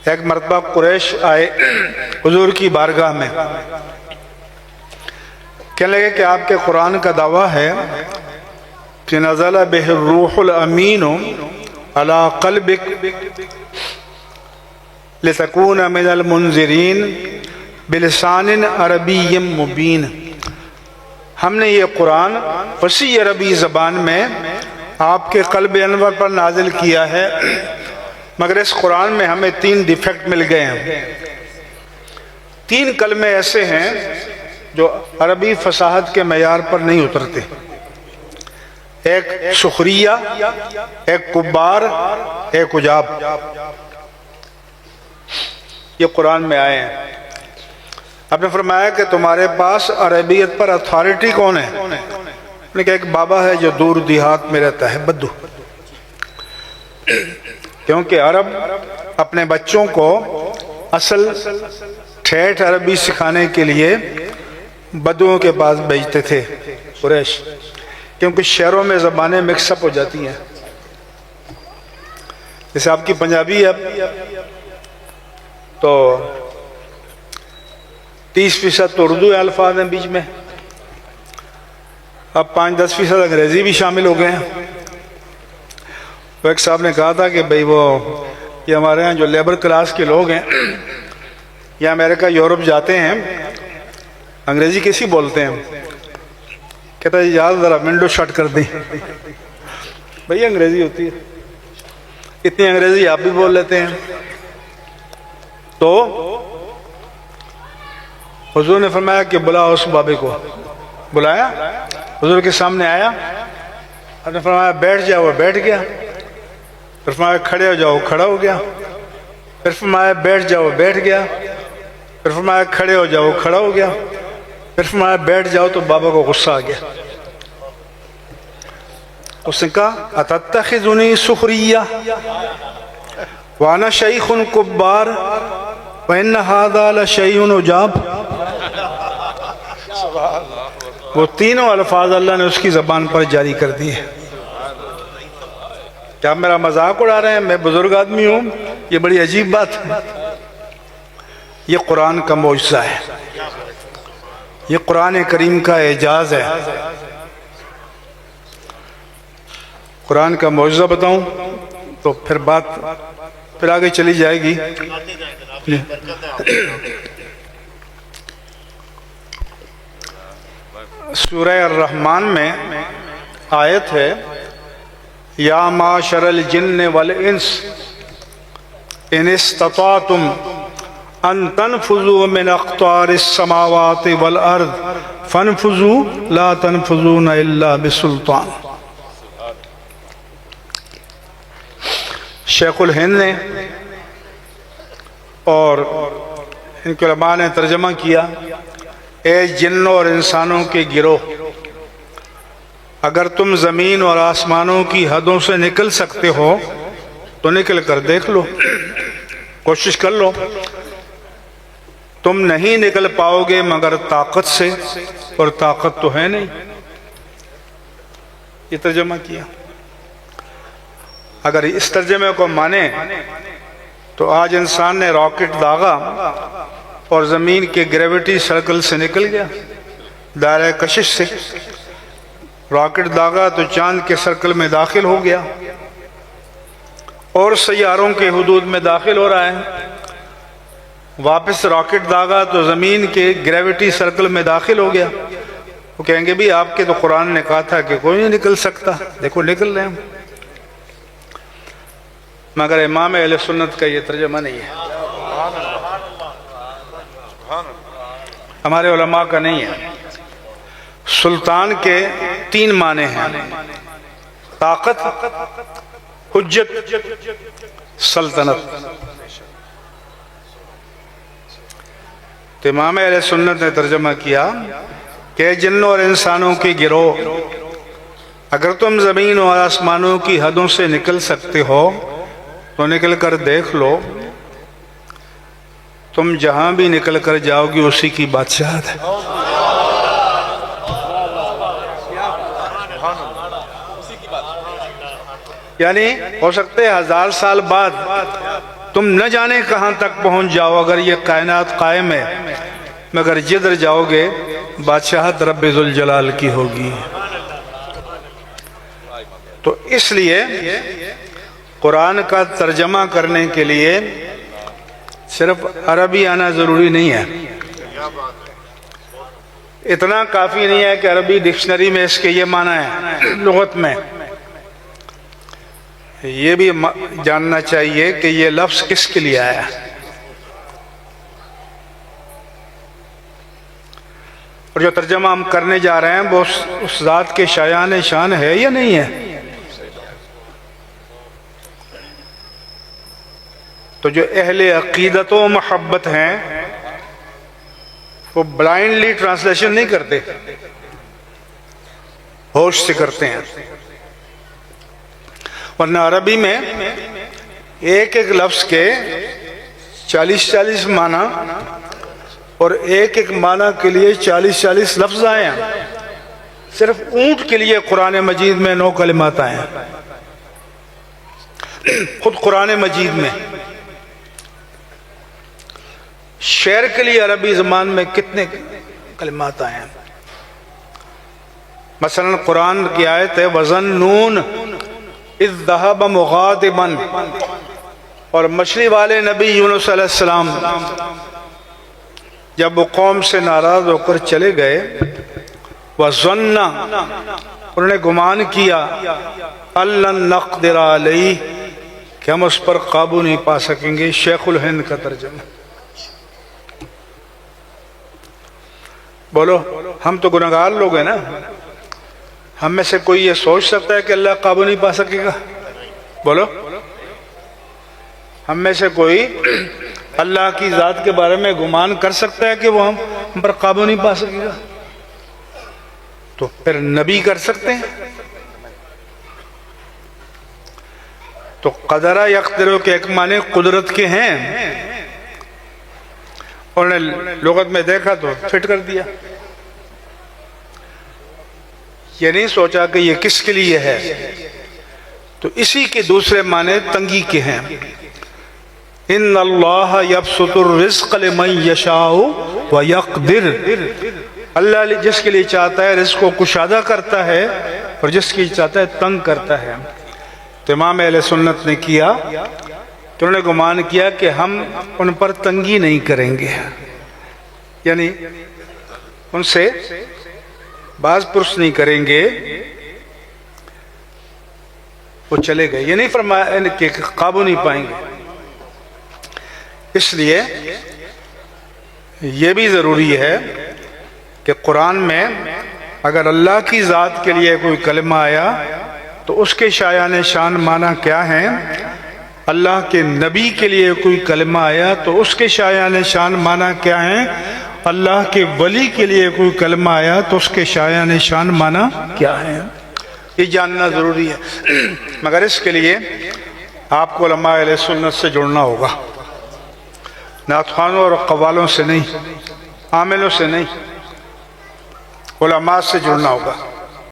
ایک مرتبہ قریش آئے حضور کی بارگاہ میں، کہنے لگے کہ آپ کے قرآن کا دعویٰ ہے کہ نزل بہ الروح الامین علی قلبک لتکون من المنذرین بلسان عربی مبین۔ ہم نے یہ قرآن فصیح عربی زبان میں آپ کے قلب انور پر نازل کیا ہے، مگر اس قرآن میں ہمیں 3 ڈیفیکٹ مل گئے ہیں۔ 3 کلمے ایسے ہیں جو عربی فصاحت کے معیار پر نہیں اترتے، ایک سخریہ، ایک کبار، ایک عجاب۔ یہ قرآن میں آئے ہیں۔ آپ نے فرمایا کہ تمہارے پاس عربیت پر اتھارٹی کون ہے؟ نے کہا ایک بابا ہے جو دور دیہات میں رہتا ہے، بدو۔ کیونکہ عرب اپنے بچوں کو اصل ٹھیٹھ عربی سکھانے کے لیے بدوؤں کے پاس بھیجتے تھے قریش، کیونکہ شہروں میں زبانیں مکس اپ ہو جاتی ہیں۔ جیسے آپ کی پنجابی ہے تو 30% تو اردو الفاظ ہیں بیچ میں، اب 5-10% انگریزی بھی شامل ہو گئے ہیں۔ تو ایک صاحب نے کہا تھا کہ بھئی وہ یہ ہمارے ہاں جو لیبر کلاس کے لوگ ہیں یا امریکہ یورپ جاتے ہیں انگریزی کیسی بولتے ہیں؟ کہتا ہے یار ذرا ونڈو شٹ کر دیں۔ بھئی انگریزی ہوتی ہے، اتنی انگریزی آپ بھی بول لیتے ہیں۔ تو حضور نے فرمایا کہ بلا اس بابے کو۔ بلایا، حضور کے سامنے آیا، آپ نے فرمایا بیٹھ جاؤ، بیٹھ گیا۔ پھر فرمایا کھڑے ہو جاؤ، کھڑا ہو گیا۔ پھر فرمایا بیٹھ جاؤ، بیٹھ گیا۔ پھر فرمایا کھڑے ہو جاؤ، کھڑا ہو گیا۔ پھر فرمایا بیٹھ جاؤ، تو بابا کو غصہ آ گیا۔ اس نے کہا اتتخذنی سخریہ وانا شیخ کبار وان ھذا لشیء عجاب۔ وہ تینوں الفاظ اللہ نے اس کی زبان پر جاری کر دیے۔ کیا میرا مذاق اڑا رہے ہیں؟ میں بزرگ آدمی ہوں، یہ بڑی عجیب بات ہے۔ یہ قرآن کا معجزہ ہے، یہ قرآن کریم کا اعجاز ہے۔ قرآن کا معجزہ بتاؤں تو پھر بات پھر آگے چلی جائے گی۔ سورہ الرحمن میں آیت ہے یا معاشر الجن والانس ان استطعتم ان تنفذوا من اقطار السماوات والارض فانفذوا لا تنفذون الا بسلطان۔ شیخ الہند نے اور ان کے علماء نے ترجمہ کیا، اے جنوں اور انسانوں کے گروہ، اگر تم زمین اور آسمانوں کی حدوں سے نکل سکتے ہو تو نکل کر دیکھ لو، کوشش کر لو۔ تم نہیں نکل پاؤ گے مگر طاقت سے، اور طاقت تو ہے نہیں۔ یہ ترجمہ کیا۔ اگر اس ترجمے کو مانے تو آج انسان نے راکٹ داغا اور زمین کے گریویٹی سرکل سے نکل گیا، دائرہ کشش سے۔ راکٹ داغا تو چاند کے سرکل میں داخل ہو گیا اور سیاروں کے حدود میں داخل ہو رہا ہے۔ واپس راکٹ داغا تو زمین کے گریویٹی سرکل میں داخل ہو گیا۔ وہ کہیں گے بھی آپ کے تو قرآن نے کہا تھا کہ کوئی نہیں نکل سکتا، دیکھو نکل رہے ہیں۔ مگر امام اہل سنت کا یہ ترجمہ نہیں ہے، ہمارے علماء کا نہیں ہے۔ سلطان کے 3 معنی ہیں، طاقت، حجت، سلطنت۔ تو امام اہل سنت نے ترجمہ کیا کہ جنوں اور انسانوں کے گروہ، اگر تم زمین اور آسمانوں کی حدوں سے نکل سکتے ہو تو نکل کر دیکھ لو، تم جہاں بھی نکل کر جاؤ گی اسی کی بادشاہت ہے۔ یعنی ہو سکتے 1000 سال بعد تم نہ جانے کہاں تک پہنچ جاؤ اگر یہ کائنات قائم ہے، مگر جدھر جاؤ گے بادشاہت رب ذوالجلال کی ہوگی۔ تو اس لیے قرآن کا ترجمہ کرنے کے لیے صرف عربی آنا ضروری نہیں ہے، اتنا کافی نہیں ہے کہ عربی ڈکشنری میں اس کے یہ معنی ہے، لغت میں یہ بھی جاننا چاہیے کہ یہ لفظ کس کے لیے آیا ہے۔ اور جو ترجمہ ہم کرنے جا رہے ہیں وہ اس ذات کے شایان شان ہے یا نہیں ہے؟ تو جو اہل عقیدت و محبت ہیں وہ بلائنڈلی ٹرانسلیشن نہیں کرتے، ہوش سے کرتے ہیں۔ ورنہ عربی میں ایک ایک لفظ کے 40 معنی اور ایک ایک معنی کے لیے 40 لفظ آئے ہیں۔ صرف اونٹ کے لیے قرآن مجید میں 9 کلمات آئے ہیں، خود قرآن مجید میں۔ شعر کے لیے عربی زبان میں کتنے کلمات آئے ہیں؟ مثلا قرآن کی آیت ہے وَظَنُّونَ اِذْ ذَهَبَ مُغَاضِبًا، اور مچھلی والے نبی یونس علیہ السلام جب وہ قوم سے ناراض ہو کر چلے گئے، وَظَنَّ، انہوں نے گمان کیا، أَلَّن نَقْدِرَ عَلَيْهِ، کہ ہم اس پر قابو نہیں پا سکیں گے۔ شیخ الہند کا ترجمہ۔ بولو ہم تو گناہگار لوگ ہیں نا، ہم میں سے کوئی یہ سوچ سکتا ہے کہ اللہ قابو نہیں پا سکے گا؟ بولو ہم میں سے کوئی اللہ کی ذات کے بارے میں گمان کر سکتا ہے کہ وہ ہم پر قابو نہیں پا سکے گا؟ تو پھر نبی کر سکتے ہیں؟ تو قدرہ یقدرو کے ایک معنی قدرت کے ہیں، انہوں نے لغت میں دیکھا تو فٹ کر دیا، یہ نہیں سوچا کہ یہ کس کے لیے ہے۔ تو اسی کے دوسرے معنی تنگی کے ہیں، ان اللہ یبسط الرزق لمن یشاء ویقدر، اللہ جس کے لیے چاہتا ہے رزق کو کشادہ کرتا ہے اور جس کے لیے چاہتا ہے تنگ کرتا ہے۔ تو امام اہل سنت نے کیا تو انہوں نے گمان کیا کہ ہم ان پر تنگی نہیں کریں گے، یعنی ان سے باز پرس نہیں کریں گے، وہ چلے گئے، یہ نہیں فرمایا کہ قابو نہیں پائیں گے۔ اس لیے یہ بھی ضروری ہے کہ قرآن میں اگر اللہ کی ذات کے لیے کوئی کلمہ آیا تو اس کے شایان شان معنی کیا ہیں، اللہ کے نبی کے لیے کوئی کلمہ آیا تو اس کے شایان شان معنی کیا ہیں، اللہ کے ولی کے لیے کوئی کلمہ آیا تو اس کے شایان شان معنی کیا ہیں، یہ جاننا ضروری ہے۔ مگر اس کے لیے آپ کو علماء اہل سنت سے جڑنا ہوگا، نعت خوانوں اور قوالوں سے نہیں، عاملوں سے نہیں، علماء سے جڑنا ہوگا۔